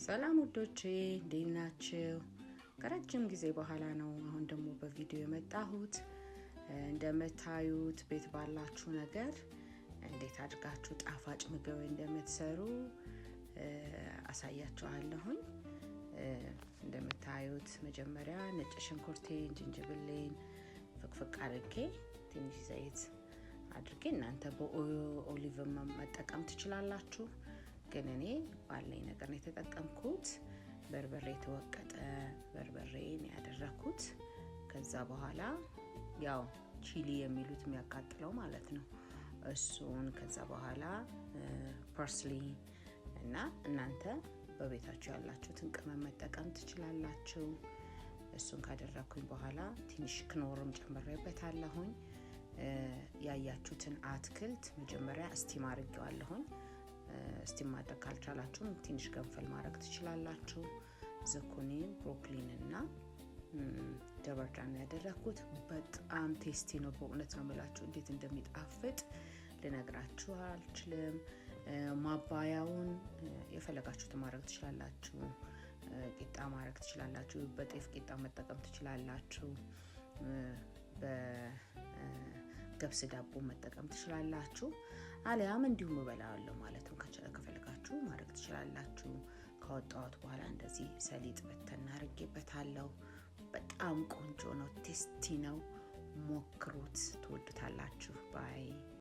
ሰላም ውዶቼ እንዴት ናችሁ? ከረጅም ጊዜ በኋላ ነው አሁን ደግሞ በቪዲዮ የመጣሁት። እንደምታዩት ቤት ባላችሁ ነገር እንዴት አድርጋችሁ ጣፋጭ ምግብ እንደምትሰሩ አሳያችኋለሁኝ። እንደምታዩት መጀመሪያ ነጭ ሽንኩርቴን፣ ዝንጅብሌን ፍቅፍቅ አድርጌ ትንሽ ዘይት አድርጌ እናንተ በኦሊቭ መጠቀም ትችላላችሁ። ግን እኔ ባለኝ ነገር ነው የተጠቀምኩት። በርበሬ ተወቀጠ በርበሬን ያደረኩት። ከዛ በኋላ ያው ቺሊ የሚሉት የሚያቃጥለው ማለት ነው እሱን። ከዛ በኋላ ፐርስሊ እና እናንተ በቤታችሁ ያላችሁትን ቅመም መጠቀም ትችላላችሁ። እሱን ካደረኩኝ በኋላ ትንሽ ክኖርም ጨምሬበታለሁኝ። ያያችሁትን አትክልት መጀመሪያ ስቲም አድርጌዋለሁኝ። ስቲም ማድረግ ካልቻላችሁ ትንሽ ገንፈል ማድረግ ትችላላችሁ። ዝኩኒን፣ ብሮኮሊን እና ደበርዳን ያደረኩት በጣም ቴስቲ ነው። በእውነት ነው የምላችሁ እንዴት እንደሚጣፍጥ ልነግራችሁ አልችልም። ማባያውን የፈለጋችሁትን ማድረግ ትችላላችሁ። ቂጣ ማድረግ ትችላላችሁ። በጤፍ ቂጣ መጠቀም ትችላላችሁ። በገብስ ዳቦ መጠቀም ትችላላችሁ። አሊያም እንዲሁም እበላዋለሁ ማለት ነው። ከፈለጋችሁ ማድረግ ትችላላችሁ። ካወጣሁት በኋላ እንደዚህ ሰሊጥ በተና አድርጌበታለሁ። በጣም ቆንጆ ነው፣ ቴስቲ ነው። ሞክሩት፣ ትወዱታላችሁ። ባይ